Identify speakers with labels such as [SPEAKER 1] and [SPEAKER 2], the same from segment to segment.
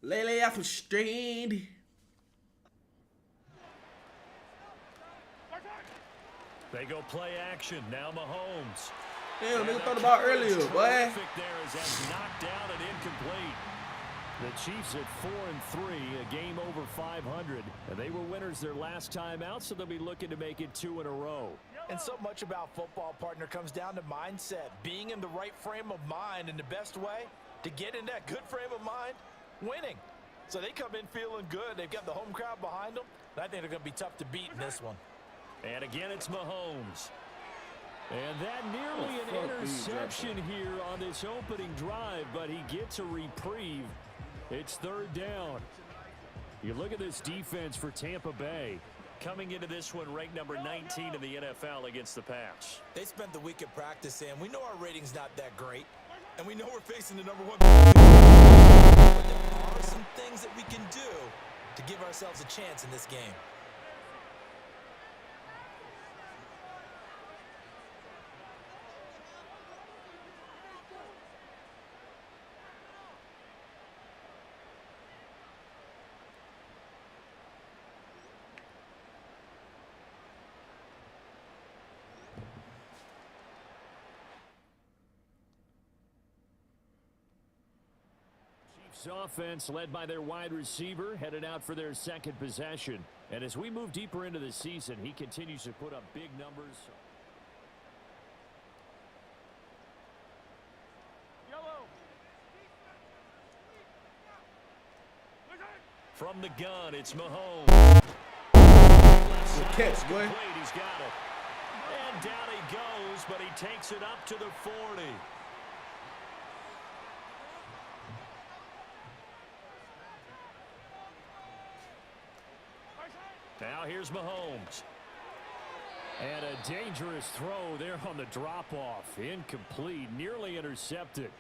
[SPEAKER 1] Lele off a strained.
[SPEAKER 2] They go play action. Now Mahomes.
[SPEAKER 1] Damn, nigga thought about earlier, boy.
[SPEAKER 2] There as that's knocked down and incomplete. The Chiefs at 4-3, a game over 500. And they were winners their last time out, so they'll be looking to make it 2 in a row.
[SPEAKER 3] And so much about football, partner, comes down to mindset. Being in the right frame of mind, and the best way to get in that good frame of mind, winning. So they come in feeling good. They've got the home crowd behind them. And I think they're going to be tough to beat in this one.
[SPEAKER 2] And again, it's Mahomes. And that nearly an interception here on this opening drive, but he gets a reprieve. It's third down. You look at this defense for Tampa Bay. Coming into this one ranked number 19 in the NFL against the pass.
[SPEAKER 3] They spent the week at practice, and we know our rating's not that great. And we know we're facing the number 1. But there are some things that we can do to give ourselves a chance in this game.
[SPEAKER 2] Offense led by their wide receiver, headed out for their second possession. And as we move deeper into the season, he continues to put up big numbers. From the gun, it's Mahomes.
[SPEAKER 1] Good catch, boy.
[SPEAKER 2] He's got it. And down he goes, but he takes it up to the 40. Now here's Mahomes. And a dangerous throw there on the drop-off. Incomplete, nearly intercepted.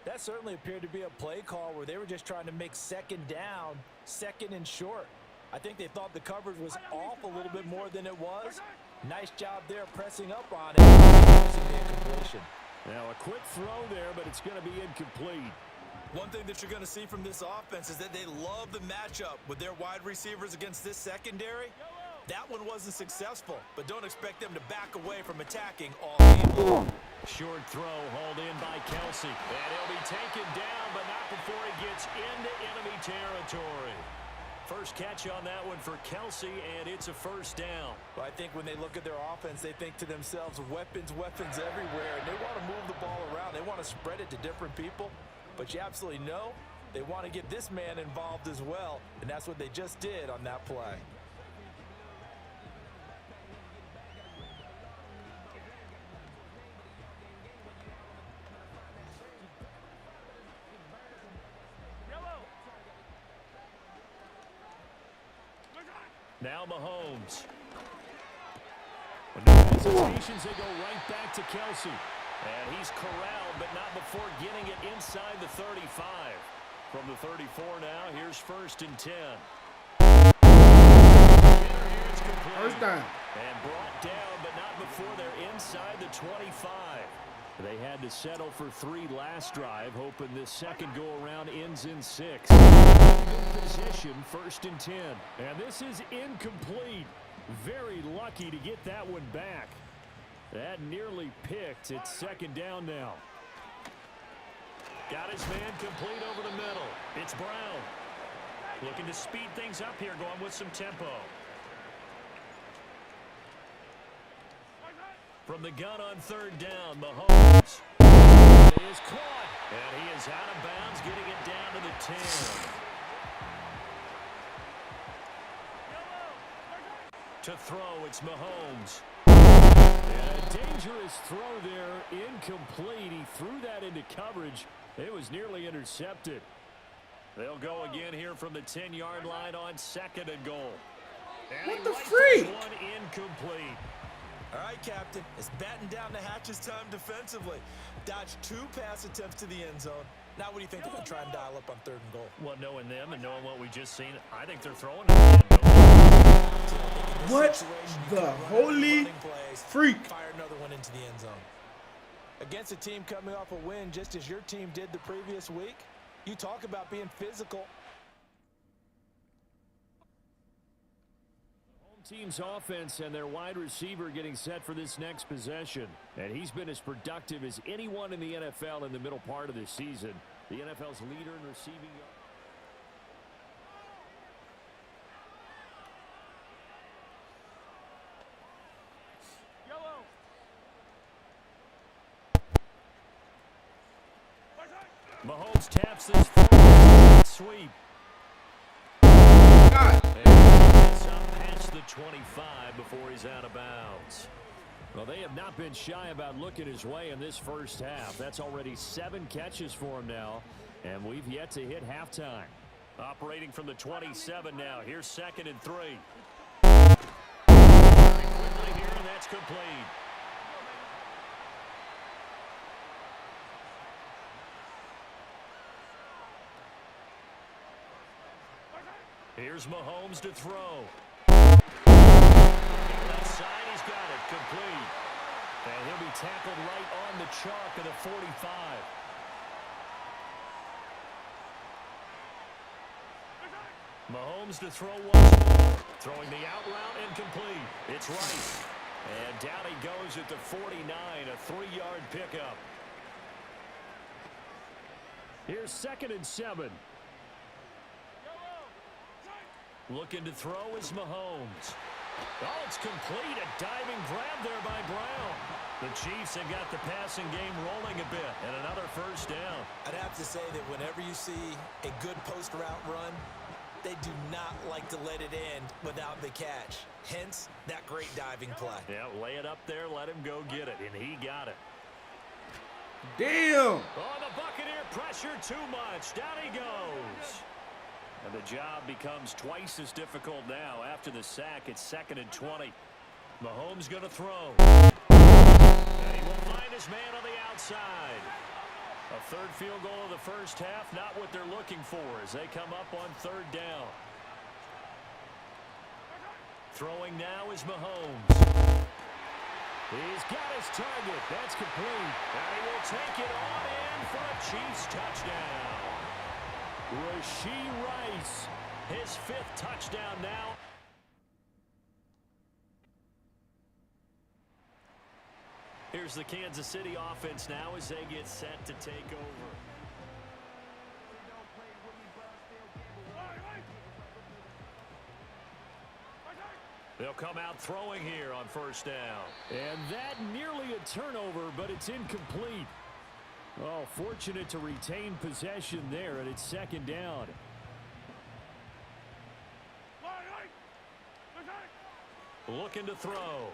[SPEAKER 3] That certainly appeared to be a play call where they were just trying to make second down, second and short. I think they thought the coverage was off a little bit more than it was. Nice job there pressing up on it.
[SPEAKER 2] Now a quick throw there, but it's going to be incomplete.
[SPEAKER 3] One thing that you're going to see from this offense is that they love the matchup with their wide receivers against this secondary. That one wasn't successful, but don't expect them to back away from attacking all game long.
[SPEAKER 2] Short throw hauled in by Kelsey. And he'll be taken down, but not before he gets into enemy territory. First catch on that one for Kelsey, and it's a first down.
[SPEAKER 3] Well, I think when they look at their offense, they think to themselves, weapons, weapons everywhere, and they want to move the ball around. They want to spread it to different people. But you absolutely know they want to get this man involved as well, and that's what they just did on that play.
[SPEAKER 2] Now Mahomes. When no hesitations, they go right back to Kelsey. And he's corralled, but not before getting it inside the 35. From the 34 now, here's 1st and 10.
[SPEAKER 1] First down.
[SPEAKER 2] And brought down, but not before they're inside the 25. They had to settle for 3 last drive, hoping this second go-around ends in 6. Good position, 1st and 10. And this is incomplete. Very lucky to get that one back. That nearly picked. It's 2nd down now. Got his man complete over the middle. It's Brown. Looking to speed things up here, going with some tempo. From the gun on 3rd down, Mahomes is caught. And he is out of bounds, getting it down to the 10. To throw, it's Mahomes. And a dangerous throw there, incomplete. He threw that into coverage. It was nearly intercepted. They'll go again here from the 10-yard line on 2nd and goal. And
[SPEAKER 1] what the freak?
[SPEAKER 2] One incomplete.
[SPEAKER 3] All right, Captain, it's batten down the hatches time defensively. Dodged 2 pass attempts to the end zone. Now what do you think they're going to try and dial up on 3rd and goal?
[SPEAKER 2] Well, knowing them and knowing what we just seen, I think they're throwing it.
[SPEAKER 1] What the holy freak?
[SPEAKER 3] Fire another one into the end zone. Against a team coming off a win just as your team did the previous week, You talk about being physical.
[SPEAKER 2] Team's offense and their wide receiver getting set for this next possession. And he's been as productive as anyone in the NFL in the middle part of this season. The NFL's leader in receiving. Mahomes taps this sweep.
[SPEAKER 1] God.
[SPEAKER 2] It's up past the 25 before he's out of bounds. Well, they have not been shy about looking his way in this first half. That's already 7 catches for him now, and we've yet to hit halftime. Operating from the 27 now. Here's 2nd and 3. Very quickly here, and that's complete. Here's Mahomes to throw. Left side, he's got it, complete. And he'll be tackled right on the chalk of the 45. Mahomes to throw once more. Throwing the out route incomplete. It's right. And down he goes at the 49, a 3-yard pickup. Here's 2nd and 7. Looking to throw is Mahomes. Oh, it's complete. A diving grab there by Brown. The Chiefs have got the passing game rolling a bit, and another first down.
[SPEAKER 3] I'd have to say that whenever you see a good post route run, they do not like to let it end without the catch. Hence, that great diving play.
[SPEAKER 2] Yeah, lay it up there, let him go get it, and he got it.
[SPEAKER 1] Damn.
[SPEAKER 2] Oh, the Buccaneer pressure too much. Down he goes. And the job becomes twice as difficult now. After the sack, it's 2nd and 20. Mahomes going to throw. And he will find his man on the outside. A 3rd field goal of the first half, not what they're looking for as they come up on 3rd down. Throwing now is Mahomes. He's got his target. That's complete. And he will take it on in for a Chiefs touchdown. Rashee Rice, his 5th touchdown now. Here's the Kansas City offense now as they get set to take over. They'll come out throwing here on 1st down. And that nearly a turnover, but it's incomplete. Oh, fortunate to retain possession there, and it's 2nd down. Looking to throw.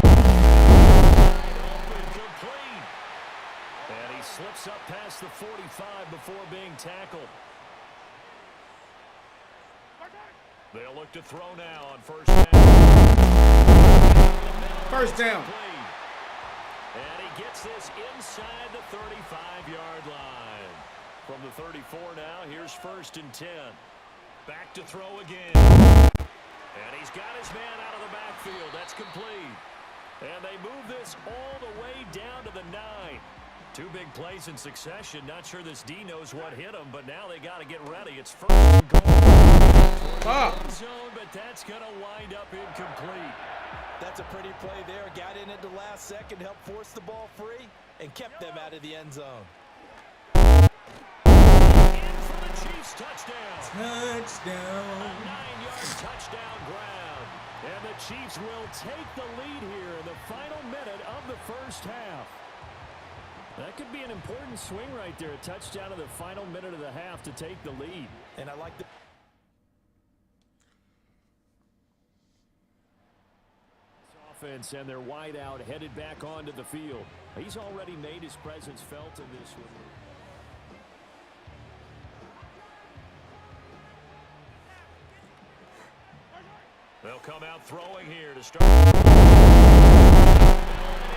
[SPEAKER 2] Open, complete. And he slips up past the 45 before being tackled. They'll look to throw now on 1st down.
[SPEAKER 1] First down.
[SPEAKER 2] And he gets this inside the 35-yard line. From the 34 now, here's 1st and 10. Back to throw again. And he's got his man out of the backfield. That's complete. And they move this all the way down to the 9. 2 big plays in succession. Not sure this D knows what hit him, but now they got to get ready. It's 1st and goal. Zone, but that's going to wind up incomplete.
[SPEAKER 3] That's a pretty play there. Got in at the last second, helped force the ball free, and kept them out of the end zone.
[SPEAKER 2] In for the Chiefs touchdown.
[SPEAKER 1] Touchdown.
[SPEAKER 2] A 9-yard touchdown ground. And the Chiefs will take the lead here in the final minute of the first half. That could be an important swing right there. A touchdown in the final minute of the half to take the lead.
[SPEAKER 3] And I like the
[SPEAKER 2] offense and their wideout headed back onto the field. He's already made his presence felt in this one. They'll come out throwing here to start. And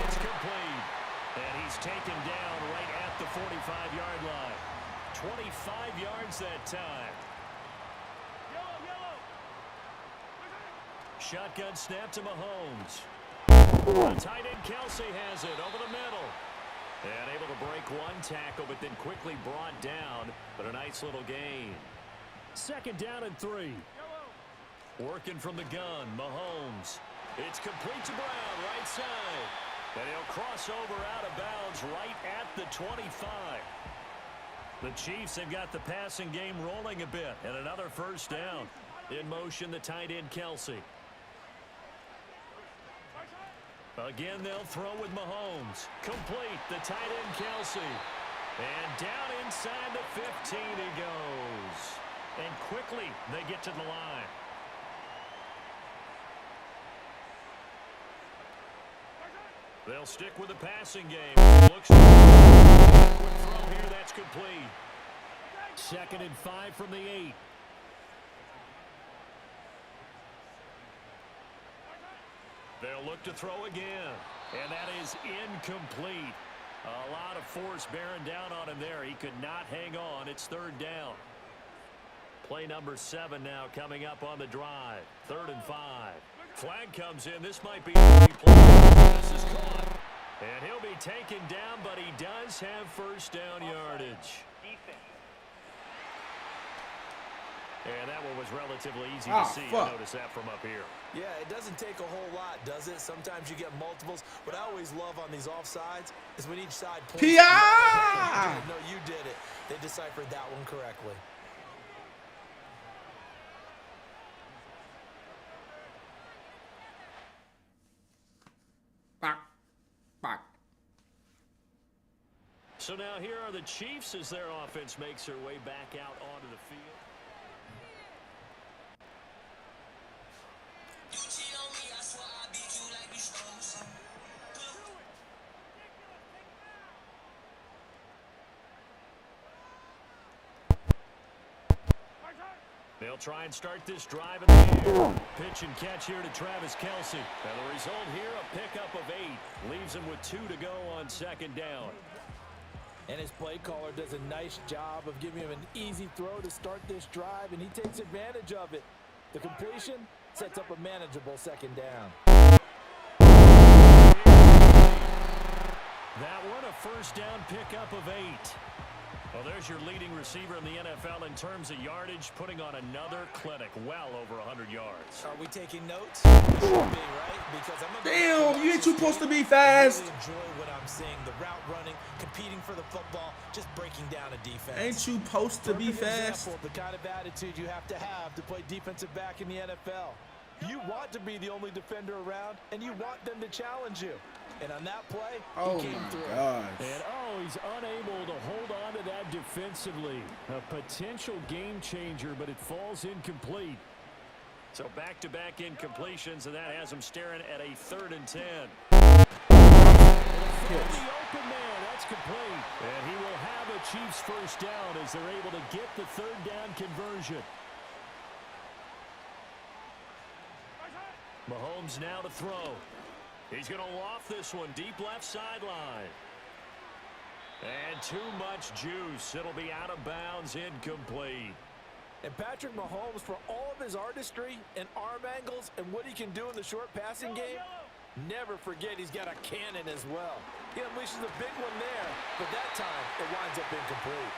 [SPEAKER 2] it's complete. And he's taken down right at the 45-yard line. 25 yards that time. Shotgun snap to Mahomes. Tight end Kelsey has it over the middle. And able to break one tackle, but then quickly brought down. But a nice little gain. 2nd down and 3. Working from the gun, Mahomes. It's complete to Brown, right side. And he'll cross over out of bounds right at the 25. The Chiefs have got the passing game rolling a bit. And another 1st down. In motion, the tight end, Kelsey. Again, they'll throw with Mahomes. Complete, the tight end, Kelsey. And down inside the 15 he goes. And quickly, they get to the line. They'll stick with the passing game. Looks quick throw here, that's complete. 2nd and 5 from the 8. They'll look to throw again. And that is incomplete. A lot of force bearing down on him there. He could not hang on. It's 3rd down. Play number 7 now coming up on the drive. 3rd and 5. Flag comes in. This might be a replay. This is caught. And he'll be taken down, but he does have 1st down yardage. And that one was relatively easy to see. I noticed that from up here.
[SPEAKER 3] Yeah, it doesn't take a whole lot, does it? Sometimes you get multiples. What I always love on these offsides is when each side points. No, you did it. They deciphered that one correctly.
[SPEAKER 2] So now here are the Chiefs as their offense makes their way back out onto the field. They'll try and start this drive in the air. Pitch and catch here to Travis Kelce. And the result here, a pickup of 8. Leaves him with 2 to go on 2nd down.
[SPEAKER 3] And his play caller does a nice job of giving him an easy throw to start this drive, and he takes advantage of it. The completion sets up a manageable 2nd down.
[SPEAKER 2] That one, a 1st down pickup of 8. Well, there's your leading receiver in the NFL in terms of yardage, putting on another clinic, well over 100 yards.
[SPEAKER 3] Are we taking notes? Should be, right? Because
[SPEAKER 1] damn, you ain't supposed to be fast.
[SPEAKER 3] I really enjoy what I'm seeing. The route running, competing for the football, just breaking down a defense.
[SPEAKER 1] Ain't you supposed to be fast?
[SPEAKER 3] Example, the kind of attitude you have to play defensive back in the NFL. You want to be the only defender around, and you want them to challenge you. And on that play, he came through.
[SPEAKER 1] Gosh.
[SPEAKER 2] And he's unable to hold on to that defensively. A potential game changer, but it falls incomplete. So back-to-back incompletions, and that has him staring at a 3rd and 10. The open man, that's complete. And he will have a Chiefs 1st down as they're able to get the 3rd down conversion. Mahomes now to throw. He's going to loft this one deep left sideline. And too much juice. It'll be out of bounds, incomplete.
[SPEAKER 3] And Patrick Mahomes, for all of his artistry and arm angles and what he can do in the short passing game, never forget he's got a cannon as well. He unleashes a big one there, but that time it winds up incomplete.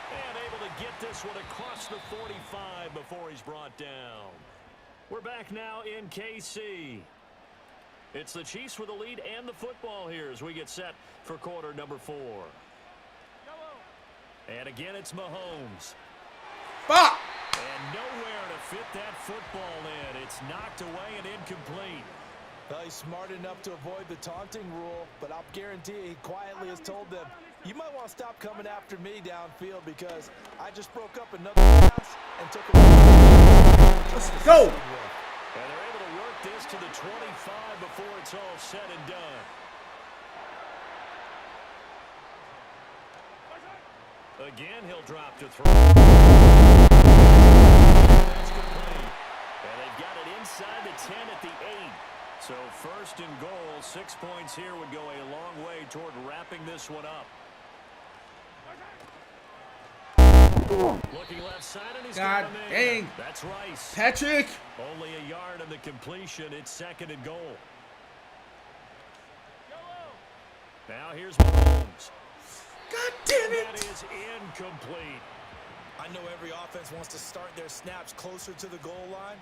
[SPEAKER 2] And able to get this one across the 45 before he's brought down. We're back now in KC. It's the Chiefs with the lead and the football here as we get set for quarter number 4. And again, it's Mahomes.
[SPEAKER 1] Fuck!
[SPEAKER 2] And nowhere to fit that football in. It's knocked away and incomplete.
[SPEAKER 3] Well, he's smart enough to avoid the taunting rule, but I'll guarantee you he quietly has told them, you might want to stop coming after me downfield because I just broke up another pass and took a...
[SPEAKER 1] Let's go!
[SPEAKER 2] And they're able to work this to the 25 before it's all said and done. Again, he'll drop to throw. That's complete. And they've got it inside the 10 at the 8. So 1st and goal, 6 points here would go a long way toward wrapping this one up. Looking left side, and he's
[SPEAKER 1] God
[SPEAKER 2] got him in.
[SPEAKER 1] dang.
[SPEAKER 2] That's Rice.
[SPEAKER 1] Patrick.
[SPEAKER 2] Only a yard on the completion. It's 2nd and goal. Now here's Mahomes.
[SPEAKER 1] God damn
[SPEAKER 2] That
[SPEAKER 1] it!
[SPEAKER 2] is incomplete.
[SPEAKER 3] I know every offense wants to start their snaps closer to the goal line,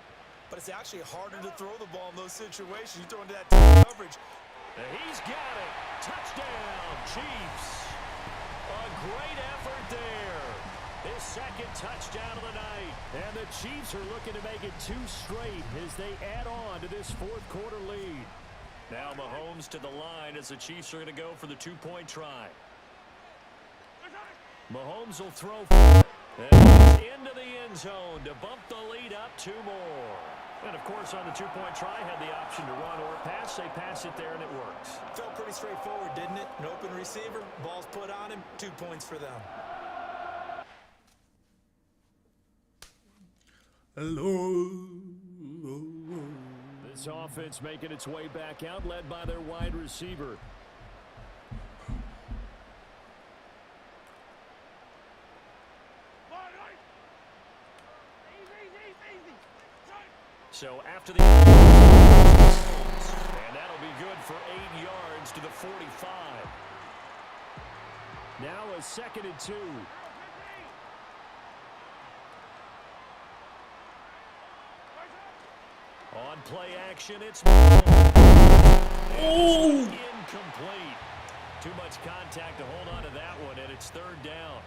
[SPEAKER 3] but it's actually harder to throw the ball in those situations. You throw into that coverage.
[SPEAKER 2] And he's got it. Touchdown, Chiefs. A great effort there. His second touchdown of the night. And the Chiefs are looking to make it 2 straight as they add on to this fourth quarter lead. Now Mahomes to the line as the Chiefs are going to go for the 2-point try. Mahomes will throw and into the end zone to bump the lead up 2 more. And, of course, on the 2-point try, had the option to run or pass. They pass it there, and it works.
[SPEAKER 3] Felt pretty straightforward, didn't it? An open receiver, ball's put on him, 2 points for them.
[SPEAKER 1] Hello.
[SPEAKER 2] This offense making its way back out, led by their wide receiver. So after the and that'll be good for 8 yards to the 45. Now a 2nd and 2. On play action, it's incomplete. Too much contact to hold on to that one, and it's 3rd down.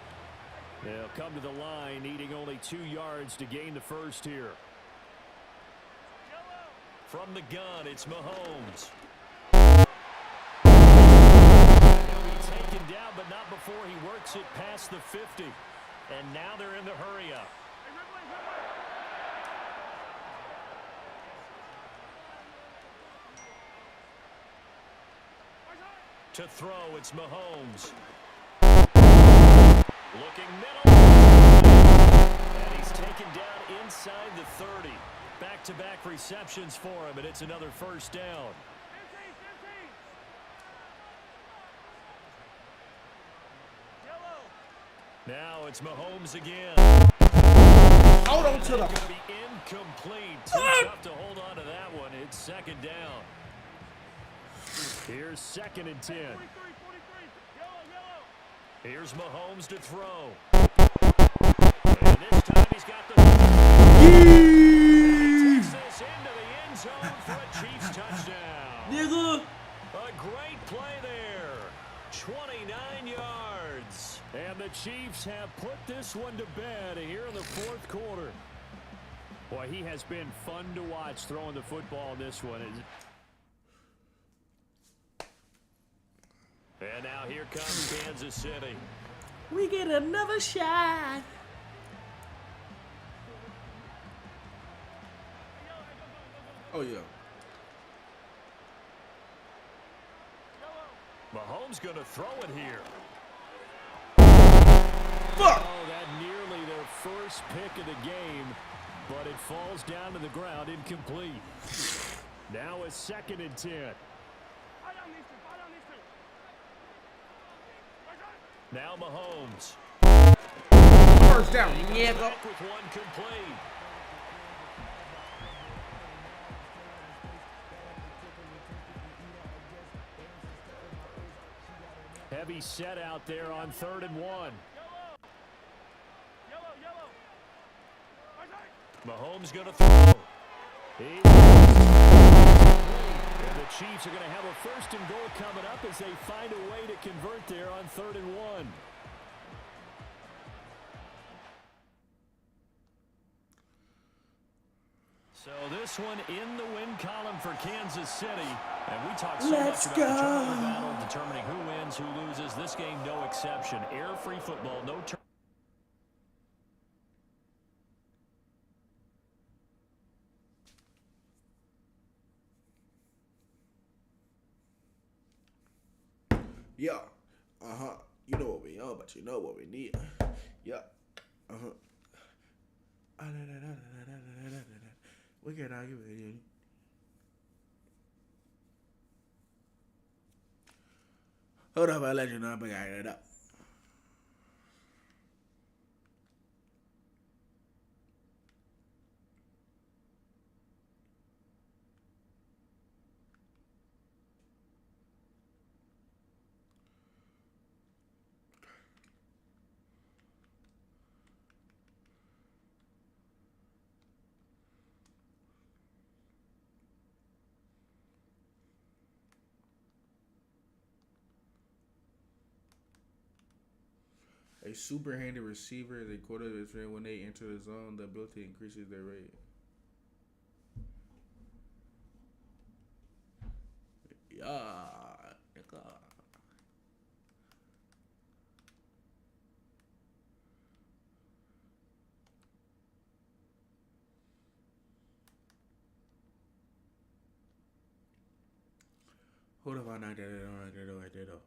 [SPEAKER 2] They'll come to the line, needing only 2 yards to gain the first here. From the gun, it's Mahomes. He'll be taken down, but not before he works it past the 50. And now they're in the hurry-up. To throw, it's Mahomes. Looking middle. And he's taken down inside the 30. Back-to-back receptions for him, and it's another 1st down. Now it's Mahomes again.
[SPEAKER 1] Hold on to the.
[SPEAKER 2] Going to be incomplete. Too tough to hold on to that one. It's 2nd down. Here's 2nd and 10. Here's Mahomes to throw. And this time he's got the... Takes this into the end zone for a Chiefs touchdown.
[SPEAKER 1] Nigga.
[SPEAKER 2] A great play there. 29 yards. And the Chiefs have put this one to bed here in the 4th quarter. Boy, he has been fun to watch throwing the football in this one. And now here comes Kansas City.
[SPEAKER 1] We get another shot. Oh, yeah.
[SPEAKER 2] Mahomes going to throw it here.
[SPEAKER 1] Fuck.
[SPEAKER 2] Oh, that nearly their first pick of the game, but it falls down to the ground incomplete. Now a 2nd and 10. Now Mahomes.
[SPEAKER 1] 1st down, nigga.
[SPEAKER 2] Back with one complete. Heavy set out there on 3rd and 1. Mahomes going to throw. And the Chiefs are going to have a 1st and goal coming up as they find a way to convert there on 3rd and 1. So this one in the win column for Kansas City. And we talked so much about the turnover battle, determining who wins, who loses. This game, no exception. Error-free football, no turnover.
[SPEAKER 1] Yeah. You know what we on, but you know what we need. Yeah. We can argue with you. Hold up, I'll let you know I'm gonna it up. A super-handed receiver is a quarterback when they enter the zone. The ability increases their rate. Yeah, nigga. Hold up, I knocked that out.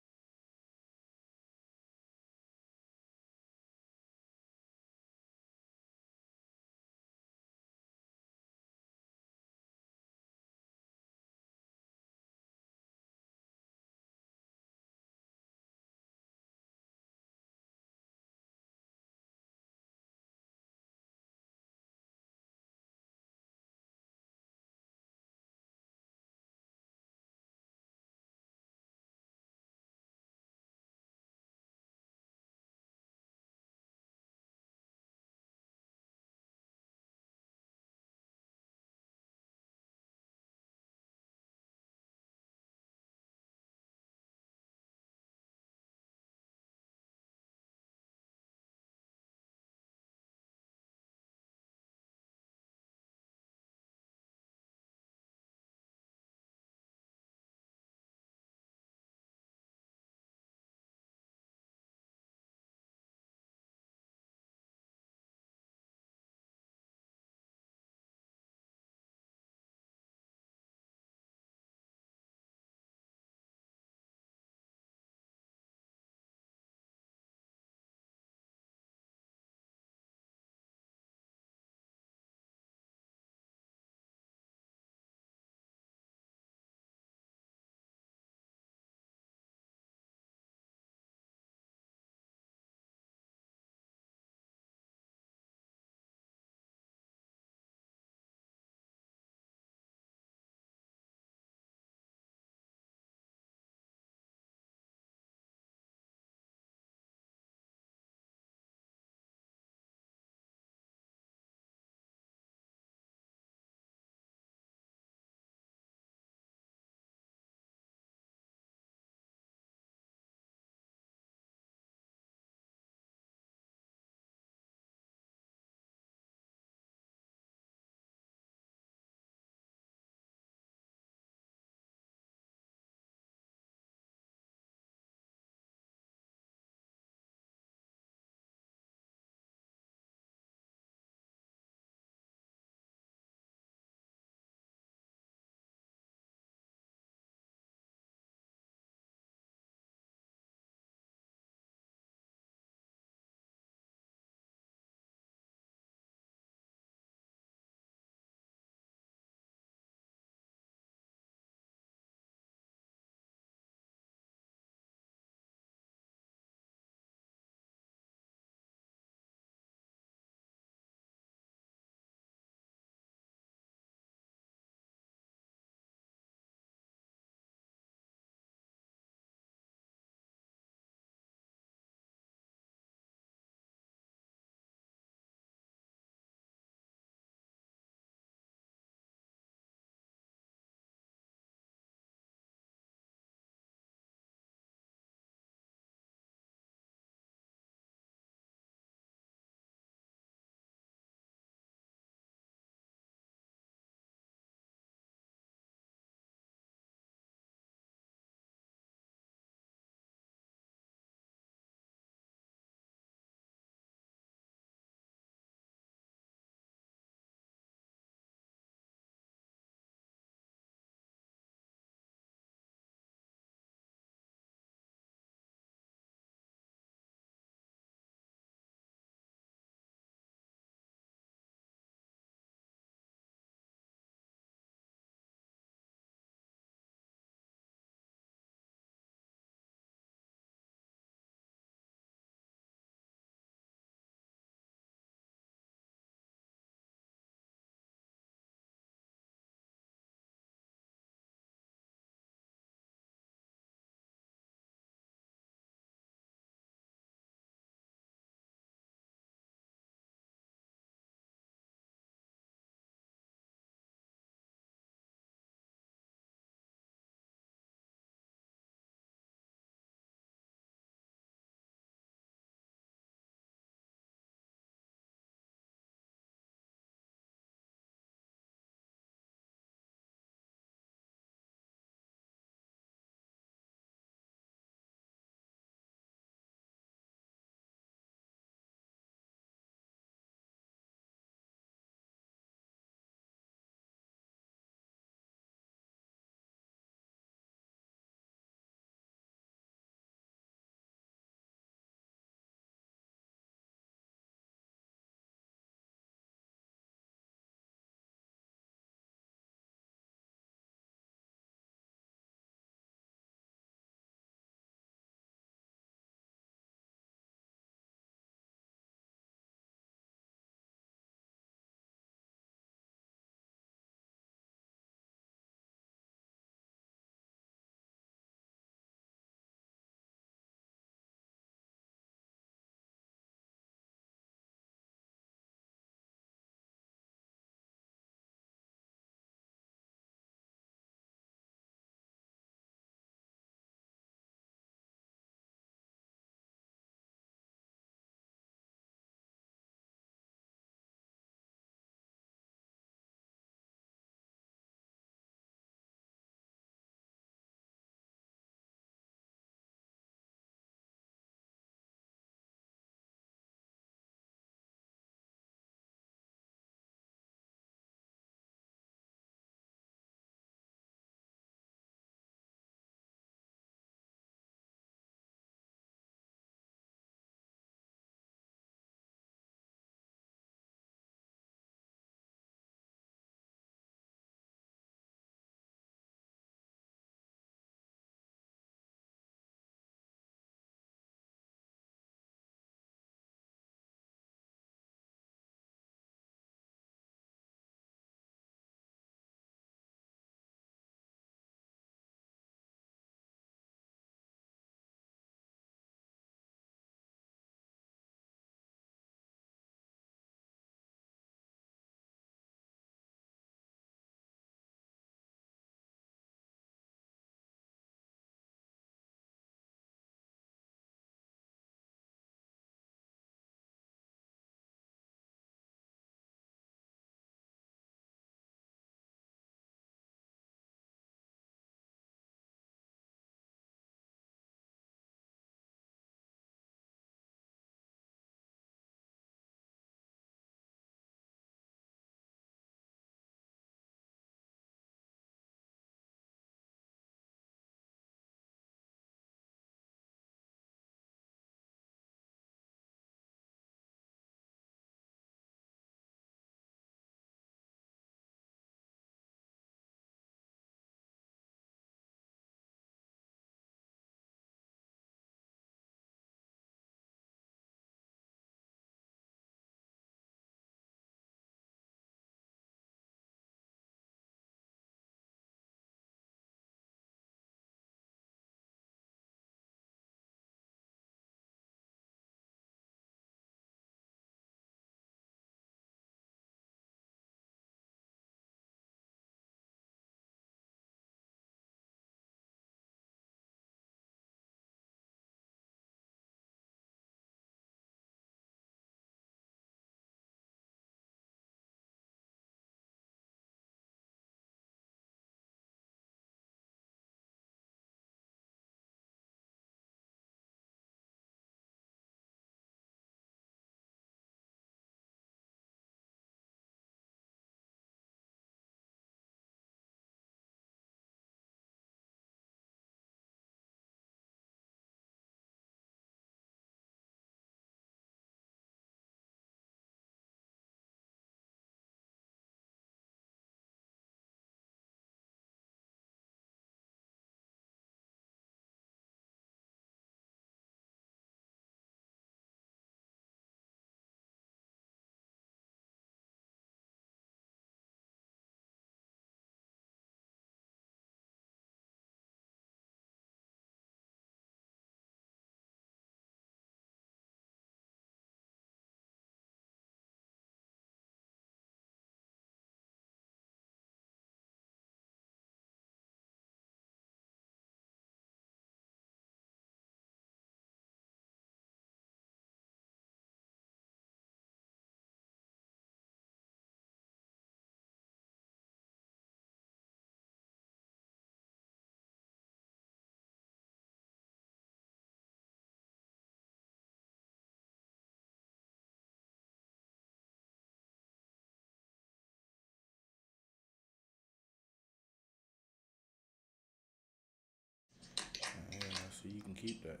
[SPEAKER 1] keep that.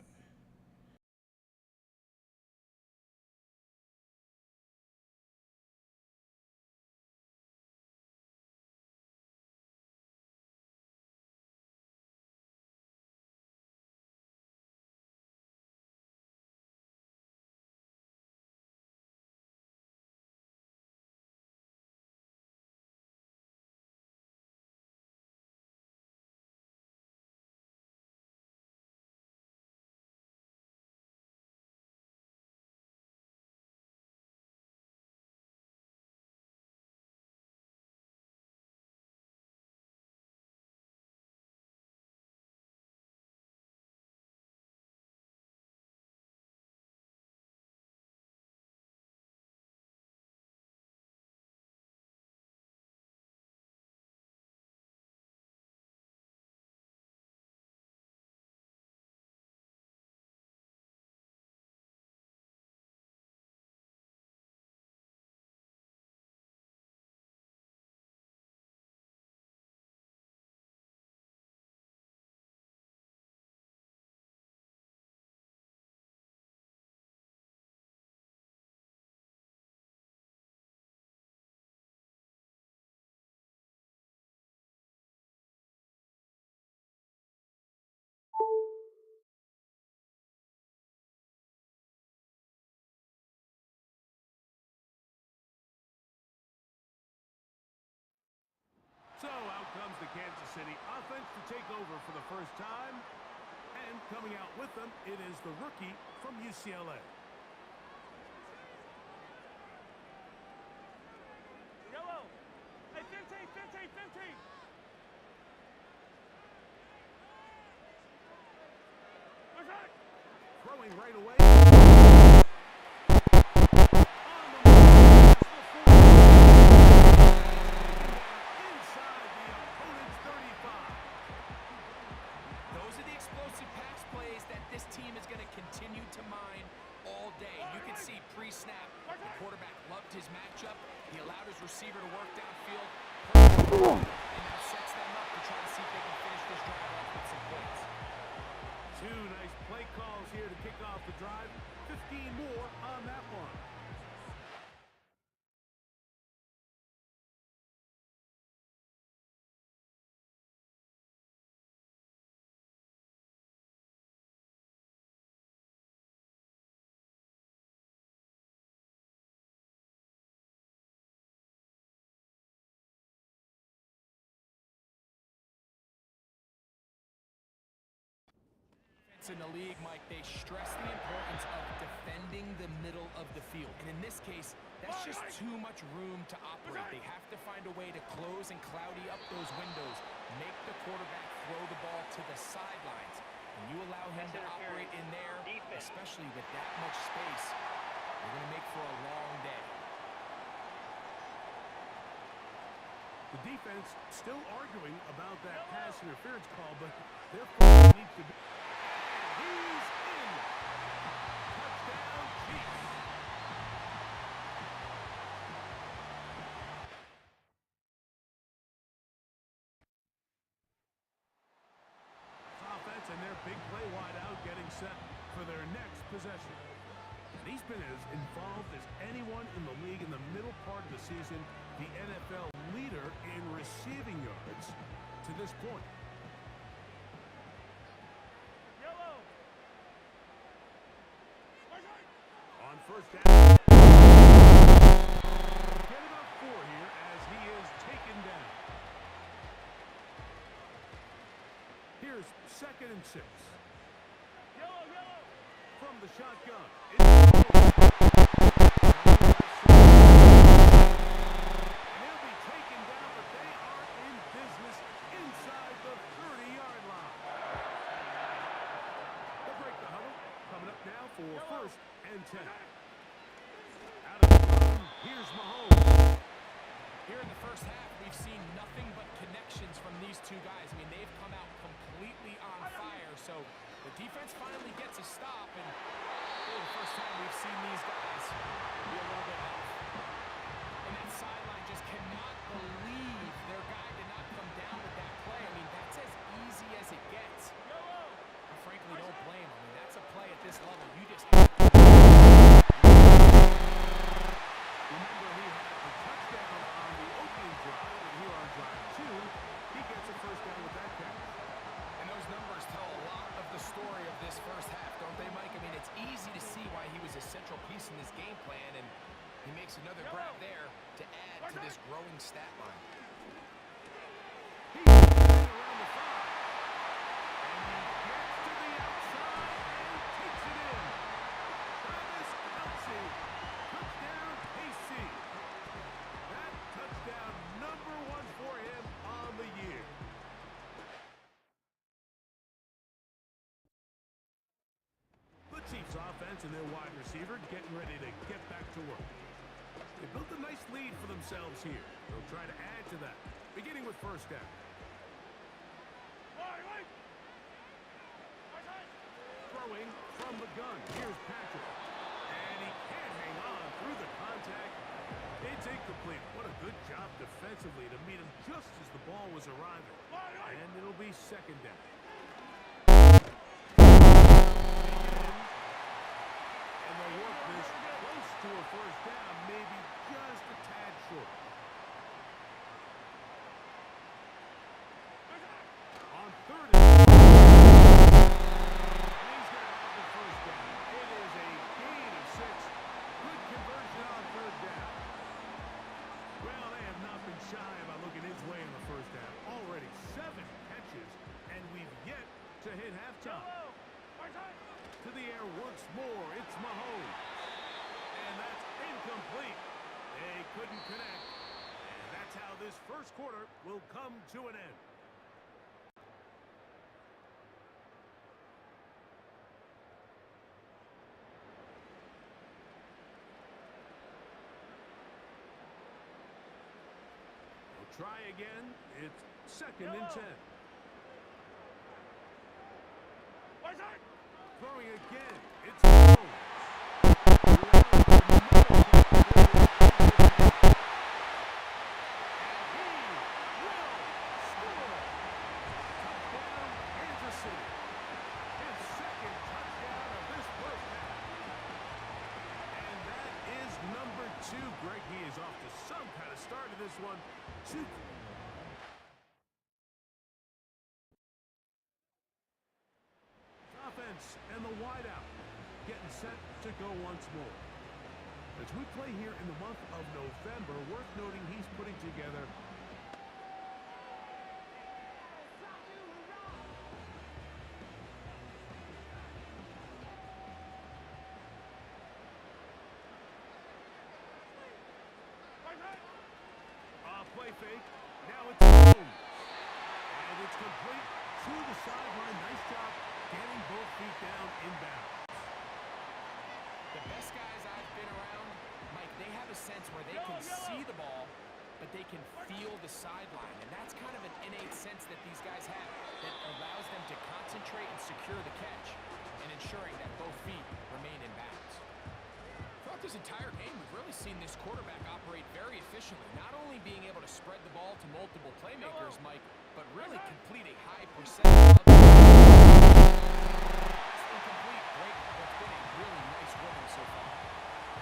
[SPEAKER 4] So out comes the Kansas City offense to take over for the first time. And coming out with them, it is the rookie from UCLA.
[SPEAKER 5] Yellow. Hey, 15, 15, 15. Okay.
[SPEAKER 4] Throwing right away.
[SPEAKER 3] Pre-snap, the quarterback loved his matchup. He allowed his receiver to work downfield. And now sets them up to try to see if they can finish this drive off with some points.
[SPEAKER 4] Two nice play calls here to kick off the drive. 15 more on that one.
[SPEAKER 3] In the league, Mike, they stress the importance of defending the middle of the field. And in this case, that's just too much room to operate. They have to find a way to close and cloudy up those windows, make the quarterback throw the ball to the sidelines. And you allow him to operate in there, especially with that much space, you're going to make for a long day.
[SPEAKER 4] The defense still arguing about that pass interference call, but their focus needs to be... He's in. Touchdown, Chiefs. Offense and their big play wide out getting set for their next possession. And he's been as involved as anyone in the league in the middle part of the season, the NFL leader in receiving yards to this point. On first down. Get about 4 here as he is taken down. Here's 2nd and 6.
[SPEAKER 5] Yellow.
[SPEAKER 4] From the shotgun. He'll be taken down, but they are in business inside the 30-yard line. They'll break the huddle. Coming up now for 1st and 10. Out of the run, here's Mahomes.
[SPEAKER 3] Here in the first half, we've seen nothing but connections from these two guys. I mean, they've come out completely on fire. So the defense finally gets a stop, and really the first time we've seen these guys be a little bit off. And that sideline just cannot believe their guy did not come down with that play. I mean, that's as easy as it gets. I frankly don't blame him.
[SPEAKER 6] makes another grab there to add to this growing stat line.
[SPEAKER 4] He's around the 5. And he gets to the outside and takes it in. Travis Kelce. Touchdown, KC. That touchdown number 1 for him on the year. The Chiefs offense and their wide receiver getting ready to get back to work. They built a nice lead for themselves here. They'll try to add to that, beginning with first down. Throwing from the gun. Here's Patrick. And he can't hang on through the contact. It's incomplete. What a good job defensively to meet him just as the ball was arriving. And it'll be second down. And they'll work this close to a first down, maybe just a tad short. On third and he's going to have the first down. It is a gain of 6. Good conversion on third down. Well, they have not been shy about looking his way in the first half. Already 7 catches, and we've yet to hit halftime. To the air once more, it's Mahomes. And that's incomplete. They couldn't connect. And that's how this first quarter will come to an end. We'll try again. It's second and 10. Throwing again. It's Mahomes. Greg, he is off to some kind of start in this one. Offense and the wideout getting set to go once more. As we play here in the month of November, worth noting he's putting together play fake. Now it's Mahomes. And it's complete to the sideline. Nice job getting both feet down inbounds.
[SPEAKER 6] The best guys I've been around, Mike, they have a sense where they can see the ball, but they can feel the sideline. And that's kind of an innate sense that these guys have that allows them to concentrate and secure the catch and ensuring that both feet remain in bounds. Throughout this entire game, we've really seen this quarterback operate very efficiently, not only being able to spread the ball to multiple playmakers, Mike, but really complete a high percentage of incomplete. Great, that's been a really nice rhythm so far.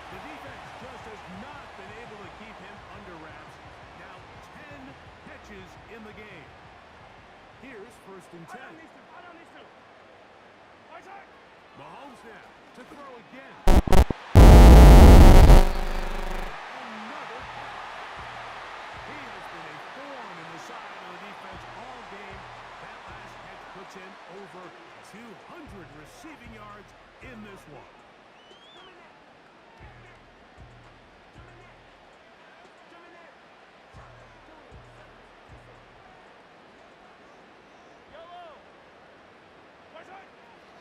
[SPEAKER 4] The defense just has not been able to keep him under wraps. Now 10 catches in the game. Here's first and 10. Mahomes now to throw again. Another catch. He has been a thorn in the side of the defense all game. That last catch puts him over 200 receiving yards in this one.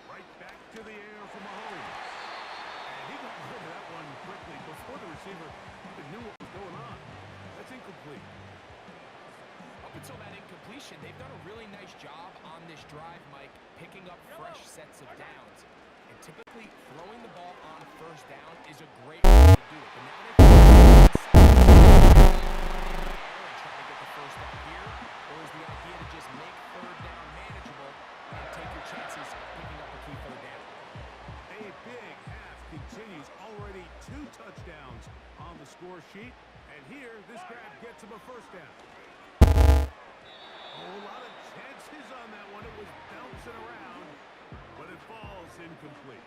[SPEAKER 4] Right back to the air for Mahomes. And he got rid of that one quickly before the receiver even knew what was going on. That's incomplete.
[SPEAKER 6] Up until that incompletion, they've done a really nice job on this drive, Mike, picking up fresh sets of downs. And typically, throwing the ball on first down is a great way to do it. But now they can and try to get the first down here, or is the idea to just make third down manageable and take your chances picking up a key third down?
[SPEAKER 4] A big half continues. Already 2 touchdowns on the score sheet. And here, this grab gets him a first down. A whole lot of chances on that one. It was bouncing around, but it falls incomplete.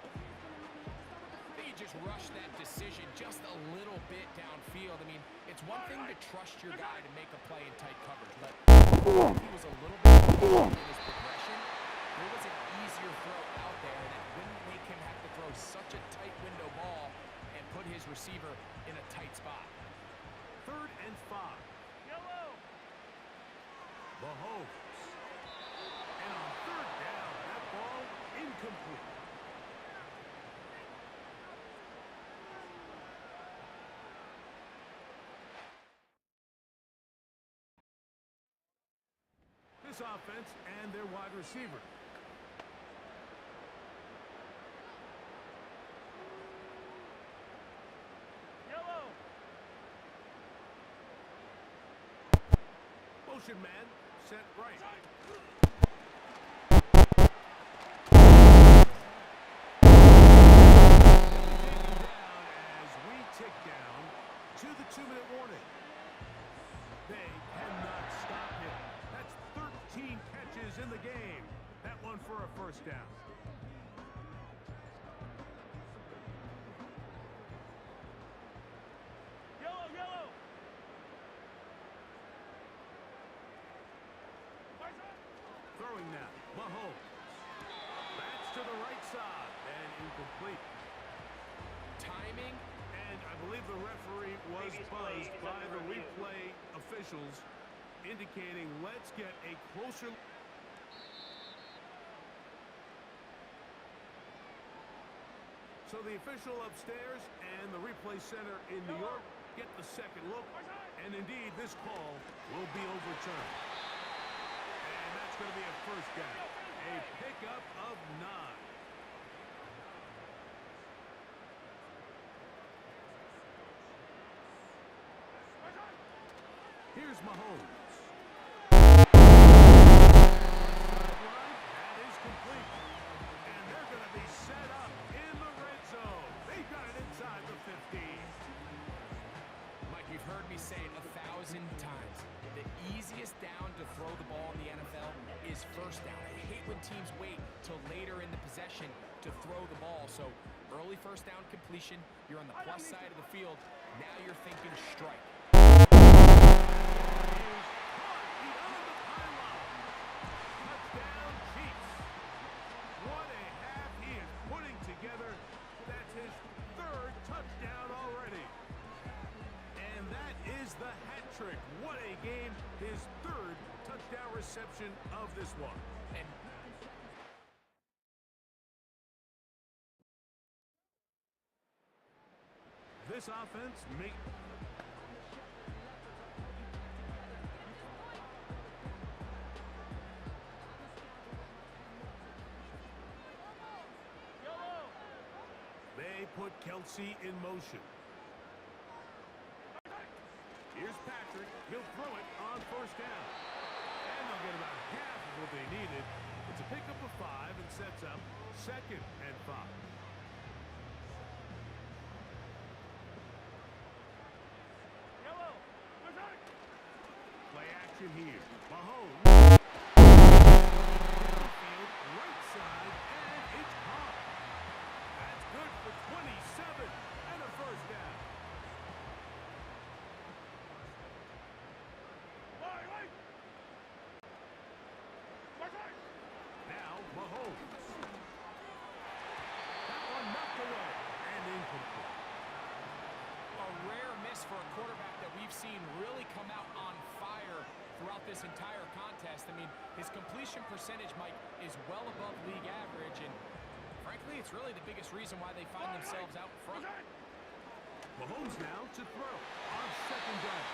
[SPEAKER 6] The may just rush that decision just a little bit downfield. I mean, it's one thing to trust your guy to make a play in tight coverage, but he was a little bit patient in his progression. There was an easier throw out there that wouldn't make him have to throw such a tight window ball and put his receiver in a tight spot.
[SPEAKER 4] 3rd and 5.
[SPEAKER 5] Yellow.
[SPEAKER 4] Mahomes. And on 3rd down, that ball incomplete. This offense and their wide receiver.
[SPEAKER 5] Yellow.
[SPEAKER 4] Motion man, set right. Taken down as we tick down to the 2-minute warning. They cannot stop him. That's 13 catches in the game. That one for a 1st down.
[SPEAKER 5] Yellow, yellow.
[SPEAKER 4] Throwing now, Mahomes. That's to the right side and incomplete.
[SPEAKER 6] Timing.
[SPEAKER 4] And I believe the referee was buzzed by the replay officials, indicating let's get a closer. So the official upstairs and the replay center in New York get the second look, and indeed this call will be overturned. And that's going to be a 1st down, a pickup of 9. Here's Mahomes. That is complete. And they're going to be set up in the red zone. They got it inside the 15.
[SPEAKER 6] Mike, you've heard me say it 1,000 times. The easiest down to throw the ball in the NFL is 1st down. I hate when teams wait till later in the possession to throw the ball. So early 1st down completion, you're on the plus side of the field. Now you're thinking strike.
[SPEAKER 4] Touchdown, Chiefs. What a half he is putting together. That's his 3rd touchdown already. And that is the hat trick. What a game. His 3rd touchdown reception of this one.
[SPEAKER 6] And
[SPEAKER 4] this offense may... They put Kelsey in motion. Here's Patrick. He'll throw it on 1st down. And they'll get about half of what they needed. It's a pickup of 5 and sets up 2nd and 5.
[SPEAKER 5] Yellow.
[SPEAKER 4] Play action here. Mahomes. Downfield, right side, and it's caught. That's good for 27 and a 1st down. Now Mahomes. That one knocked away and incomplete.
[SPEAKER 6] a rare miss for a quarterback that we've seen really come out on fire throughout this entire contest. I mean, his completion percentage, Mike, is well above league average, and frankly, it's really the biggest reason why they find themselves out front.
[SPEAKER 4] Mahomes now to throw on 2nd down.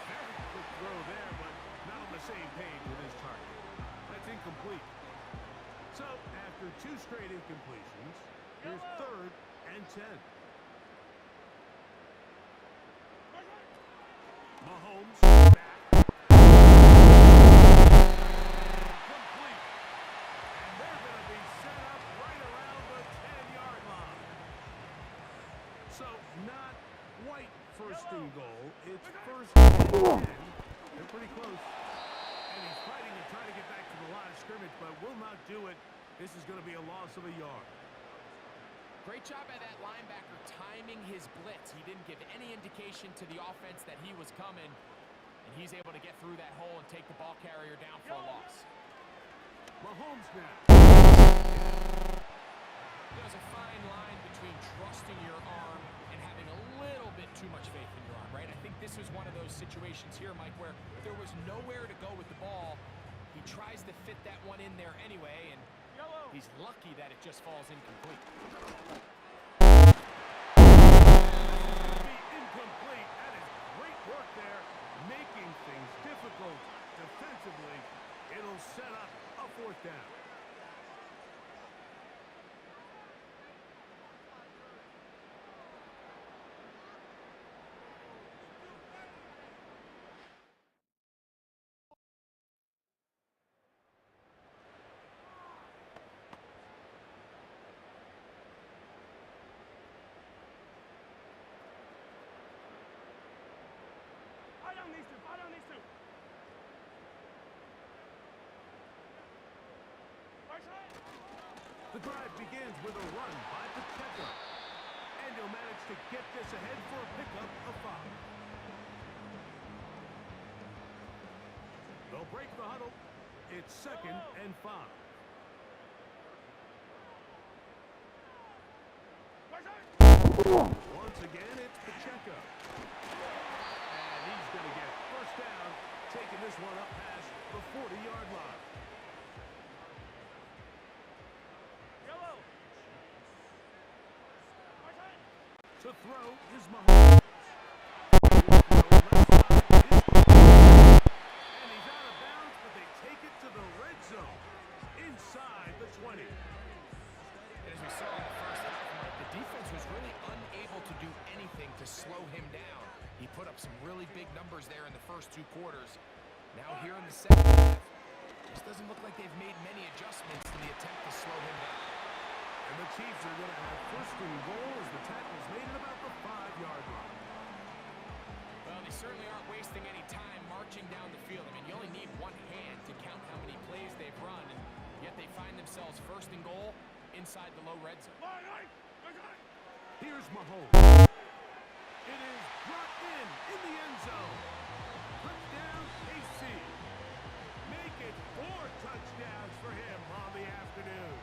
[SPEAKER 4] Very quick throw there, but not on the same page with his target. That's incomplete. So, after 2 straight incompletions, here's 3rd and 10. Mahomes back. Complete. And they're going to be set up right around the 10-yard line. So, not quite 1st and goal. It's 1st and 10. They're pretty close. And he's fighting to try to get back to the line of scrimmage, but will not do it. This is going to be a loss of a yard.
[SPEAKER 6] Great job by that linebacker timing his blitz. He didn't give any indication to the offense that he was coming, and he's able to get through that hole and take the ball carrier down for a loss.
[SPEAKER 4] Mahomes now.
[SPEAKER 6] There's a fine line between trusting your arm and having a little bit too much faith in your arm, right? I think this was one of those situations here, Mike, where there was nowhere to go with the ball. He tries to fit that one in there anyway, and he's lucky that it just falls incomplete.
[SPEAKER 4] Incomplete. That is great work there, making things difficult defensively. It'll set up a 4th down.
[SPEAKER 5] Fire on these two.
[SPEAKER 4] The drive begins with a run by Pacheco. And he'll manage to get this ahead for a pickup of 5. They'll break the huddle. It's 2nd and 5. Once again, it's Pacheco. And he's going to get 1st down, taking this one up past the 40-yard line. To throw is Mahomes. And he's out of bounds, but they take it to the red zone. Inside the 20.
[SPEAKER 6] And as we saw in the first half, Mike, the defense was really unable to do anything to slow him down. He put up some really big numbers there in the first 2 quarters. Now here in the second half, it just doesn't look like they've made many adjustments in the attempt to slow him down.
[SPEAKER 4] And the Chiefs are going to have 1st and goal as the tackle's made at about the 5-yard line.
[SPEAKER 6] Well, they certainly aren't wasting any time marching down the field. I mean, you only need one hand to count how many plays they've run, and yet they find themselves 1st and goal inside the low red zone.
[SPEAKER 4] Here's Mahomes. It is brought in the end zone. Touchdown, KC. Make it 4 touchdowns for him on the afternoon.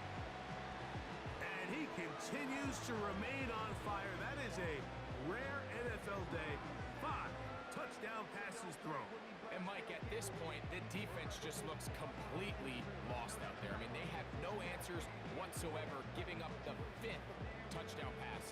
[SPEAKER 4] And he continues to remain on fire. That is a rare NFL day. 5 touchdown passes thrown.
[SPEAKER 6] And Mike, at this point, the defense just looks completely lost out there. I mean, they have no answers whatsoever, giving up the 5th touchdown pass.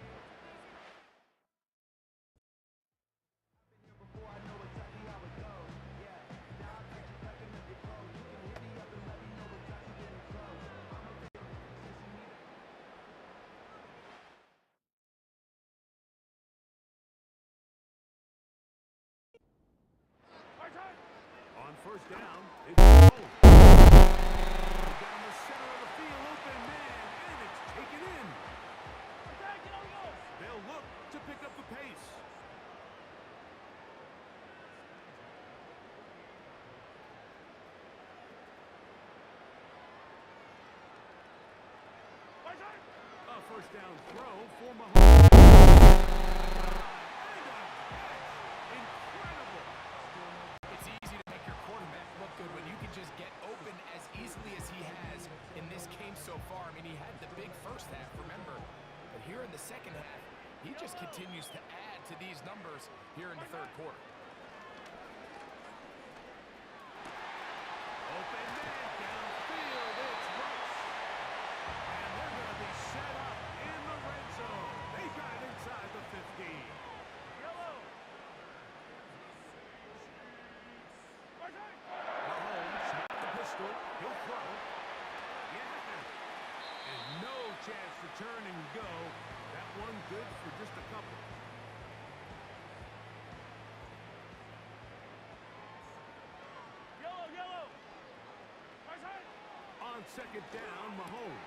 [SPEAKER 4] On 1st down, it's Mahomes. Down the center of the field, open man, and it's taken in. They'll look to pick up the pace. A 1st down throw for Mahomes. Incredible.
[SPEAKER 6] It's easy to make your quarterback look good when you can just get open as easily as he has in this game so far. I mean, he had the big first half, remember, but here in the second half, he just continues to add to these numbers here in the 3rd quarter.
[SPEAKER 4] Open man downfield, it's Rush. And they're going to be set up in the red zone. They got it inside the 15. Mahomes with the pistol. He'll throw. Yeah. And no chance to turn and go. That one good for just a couple. On 2nd down, Mahomes.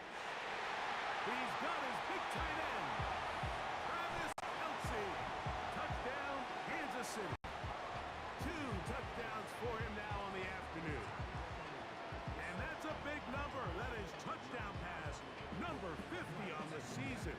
[SPEAKER 4] He's got his big tight end. Travis Kelce. Touchdown, Kansas City. 2 touchdowns for him now on the afternoon. And that's a big number. That is touchdown pass number 50 on the season.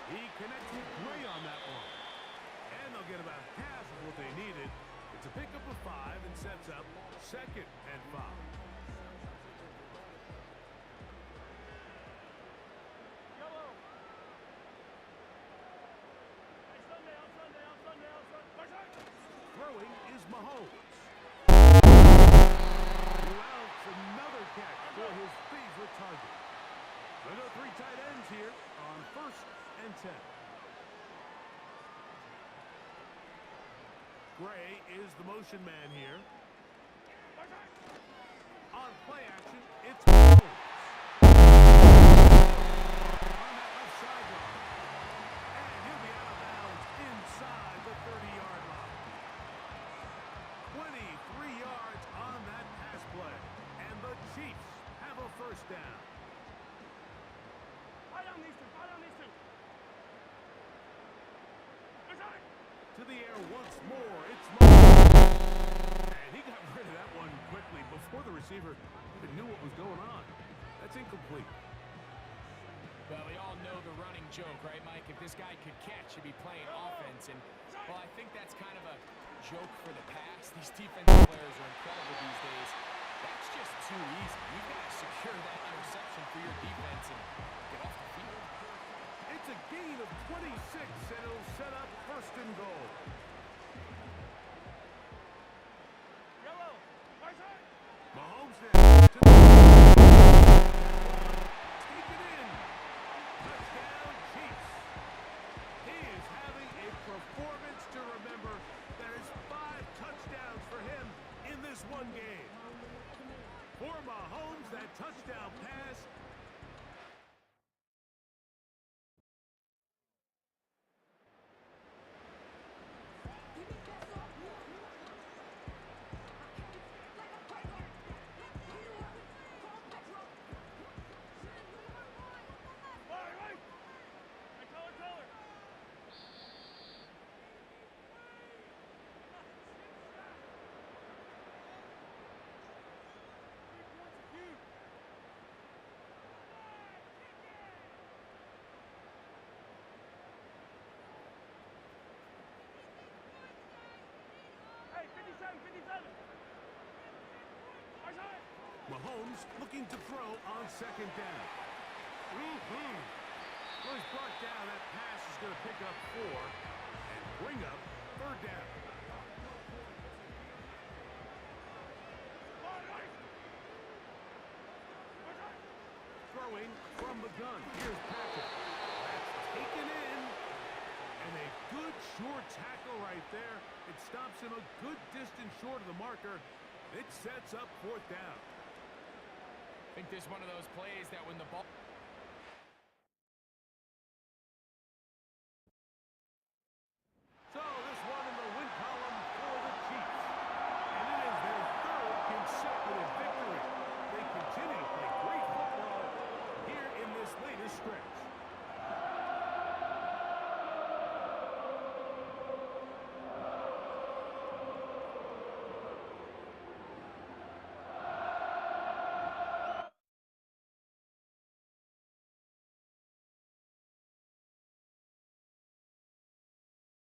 [SPEAKER 4] He connected Gray on that one. And they'll get about half of what they needed. It's a pickup of 5 and sets up 2nd and 5. Throwing is Mahomes. Louds another catch for his favorite target. There are 3 tight ends here on 1st and 10. Gray is the motion man here. On play action, it's Mahomes. On that left sideline. And he'll be out of bounds inside the 30-yard line. 23 yards on that pass play. And the Chiefs have a 1st down. To the air once more, it's Mahomes. And he got rid of that one quickly before the receiver even knew what was going on. That's incomplete.
[SPEAKER 6] Well, we all know the running joke, right, Mike? If this guy could catch, he'd be playing offense. And, well, I think that's kind of a joke for the pass. These defensive players are incredible these days. That's just too easy. You've got to secure that interception for your defense and get off the field.
[SPEAKER 4] It's a gain of 26, and it'll set up 1st and goal. Mahomes now to the take it in. Touchdown, Chiefs. He is having a performance to remember. There is 5 touchdowns for him in this one game. For Mahomes, that touchdown pass. Mahomes looking to throw on 2nd down. Well, he's brought down. That pass is going to pick up 4 and bring up 3rd down. Throwing from the gun. Here's Patrick. That's taken in. And a good short tackle right there. It stops him a good distance short of the marker. It sets up 4th down.
[SPEAKER 6] I think this is one of those plays that when the ball